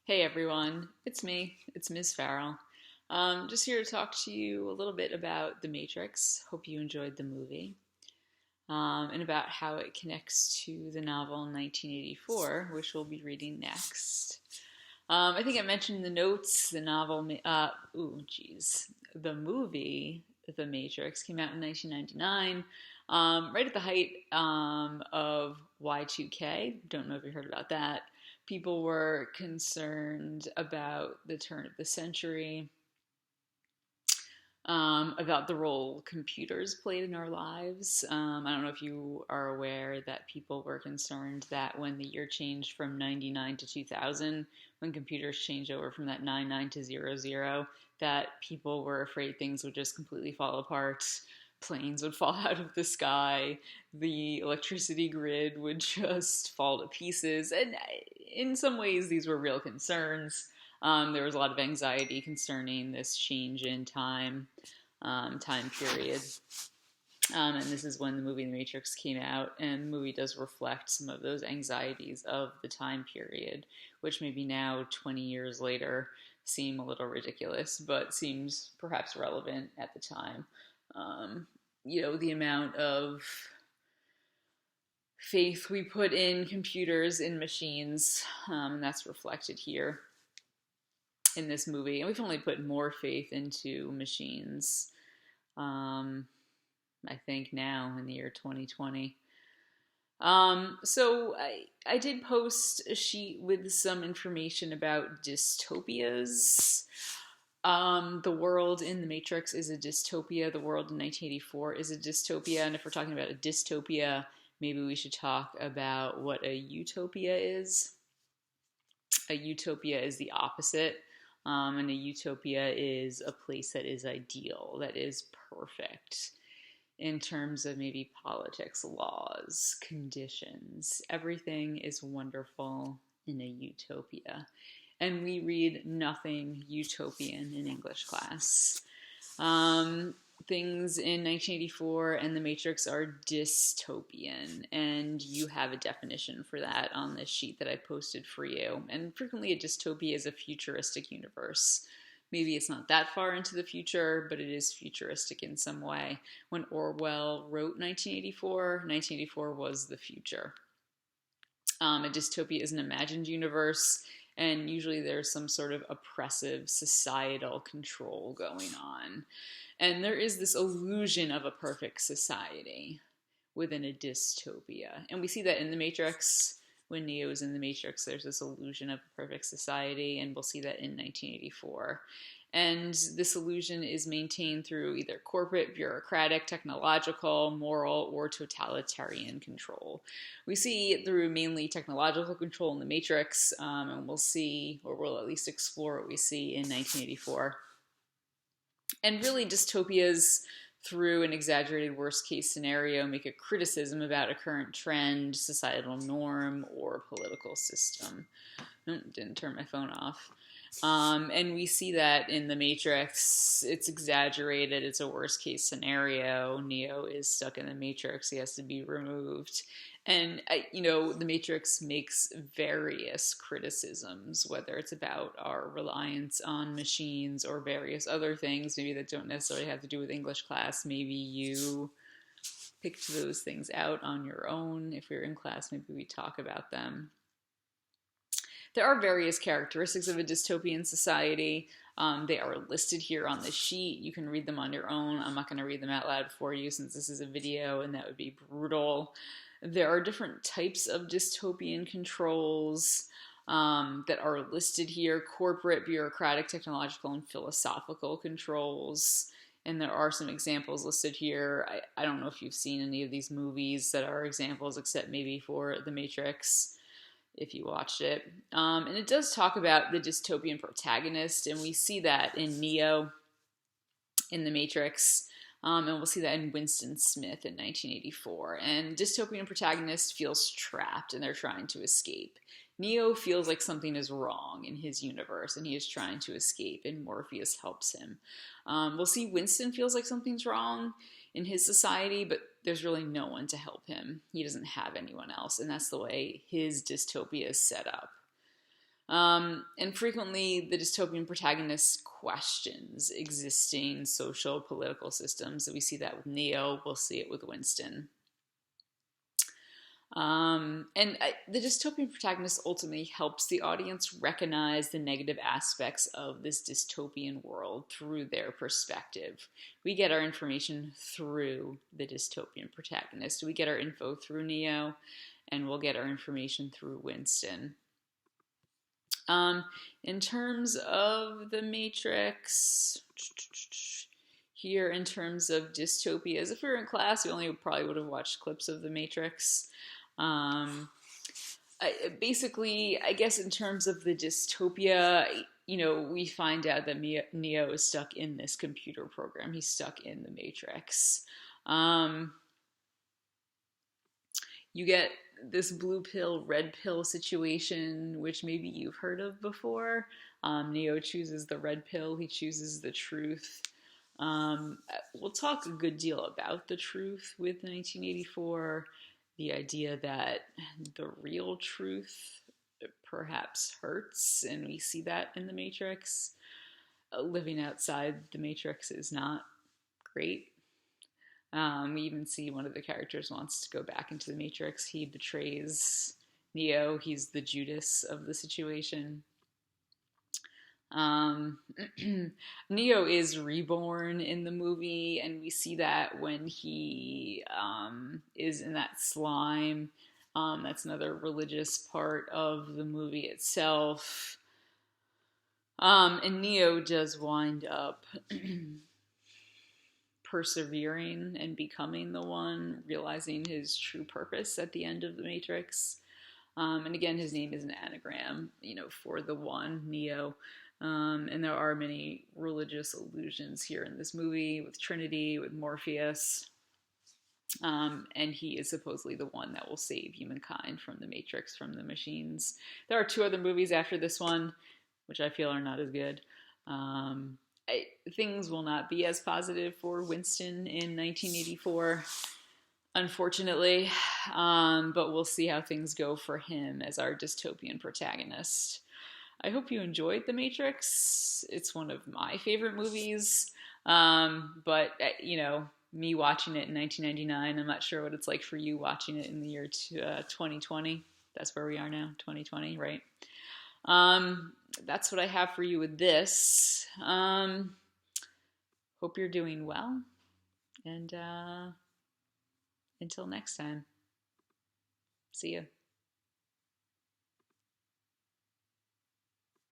Hey everyone, it's me, it's Ms. Farrell. Just here to talk to you a little bit about The Matrix. Hope you enjoyed the movie, and about how it connects to the novel 1984, which we'll be reading next. I think I mentioned in the notes the novel, the movie The Matrix came out in 1999, right at the height of Y2K. Don't know if you heard about that. People were concerned about the turn of the century, about the role computers played in our lives. I don't know if you are aware that people were concerned that when the year changed from 99 to 2000, when computers changed over from that 99 to 00, that people were afraid things would just completely fall apart. Planes would fall out of the sky, the electricity grid would just fall to pieces. And in some ways, these were real concerns. There was a lot of anxiety concerning this change in time period. And this is when the movie The Matrix came out, and the movie does reflect some of those anxieties of the time period, which maybe now, 20 years later, seem a little ridiculous, but seems perhaps relevant at the time. The amount of faith we put in computers, in machines, and that's reflected here in this movie. And we've only put more faith into machines, I think, now in the year 2020. So I did post a sheet with some information about dystopias. The world in The Matrix is a dystopia. The world in 1984 is a dystopia. And if we're talking about a dystopia, maybe we should talk about what a utopia is. A utopia is the opposite. And a utopia is a place that is ideal, that is perfect in terms of maybe politics, laws, conditions. Everything is wonderful in a utopia. And we read nothing utopian in English class. Things in 1984 and The Matrix are dystopian, and you have a definition for that on this sheet that I posted for you. And frequently, a dystopia is a futuristic universe. Maybe it's not that far into the future, but it is futuristic in some way. When Orwell wrote 1984 was the future. A dystopia is an imagined universe, and usually there's some sort of oppressive societal control going on. And there is this illusion of a perfect society within a dystopia. And we see that in The Matrix. When Neo is in The Matrix, there's this illusion of a perfect society, and we'll see that in 1984. And this illusion is maintained through either corporate, bureaucratic, technological, moral, or totalitarian control. We see it through mainly technological control in The Matrix, and we'll see, or we'll at least explore what we see in 1984. And really, dystopias, through an exaggerated worst case scenario, make a criticism about a current trend, societal norm, or political system. Didn't turn my phone off. And we see that in The Matrix. It's exaggerated. It's a worst case scenario. Neo is stuck in the Matrix. He has to be removed. And, The Matrix makes various criticisms, whether it's about our reliance on machines or various other things, maybe that don't necessarily have to do with English class. Maybe you picked those things out on your own. If we were in class, maybe we talk about them. There are various characteristics of a dystopian society. They are listed here on the sheet. You can read them on your own. I'm not going to read them out loud for you since this is a video and that would be brutal. There are different types of dystopian controls that are listed here: corporate, bureaucratic, technological, and philosophical controls. And there are some examples listed here. I don't know if you've seen any of these movies that are examples, except maybe for The Matrix, if you watched it. And it does talk about the dystopian protagonist, and we see that in Neo in The Matrix. And we'll see that in Winston Smith in 1984. And dystopian protagonist feels trapped and they're trying to escape. Neo feels like something is wrong in his universe and he is trying to escape, and Morpheus helps him. We'll see Winston feels like something's wrong in his society, but there's really no one to help him. He doesn't have anyone else, and that's the way his dystopia is set up. And frequently, the dystopian protagonist questions existing social political systems. We see that with Neo. We'll see it with Winston. The dystopian protagonist ultimately helps the audience recognize the negative aspects of this dystopian world through their perspective. We get our information through the dystopian protagonist. We get our info through Neo, and we'll get our information through Winston. In terms of the Matrix, here in terms of dystopias, if we were in class, we only probably would have watched clips of the Matrix. Basically, I guess in terms of the dystopia, we find out that Neo is stuck in this computer program. He's stuck in the Matrix. You get this blue pill, red pill situation, which maybe you've heard of before. Neo chooses the red pill. He chooses the truth. We'll talk a good deal about the truth with 1984. The idea that the real truth perhaps hurts, and we see that in the Matrix. Living outside the Matrix is not great. We even see one of the characters wants to go back into the Matrix. He betrays Neo. He's the Judas of the situation. Neo is reborn in the movie, and we see that when he is in that slime. That's another religious part of the movie itself. And Neo does wind up persevering and becoming the one, realizing his true purpose at the end of the Matrix. And again, his name is an anagram, for the one, Neo. And there are many religious allusions here in this movie with Trinity, with Morpheus. And he is supposedly the one that will save humankind from the Matrix, from the machines. There are 2 other movies after this one, which I feel are not as good. Things will not be as positive for Winston in 1984, unfortunately. But we'll see how things go for him as our dystopian protagonist. I hope you enjoyed The Matrix. It's one of my favorite movies. But, me watching it in 1999, I'm not sure what it's like for you watching it in the year 2020. That's where we are now, 2020, right? That's what I have for you with this. Hope you're doing well. And until next time, see ya.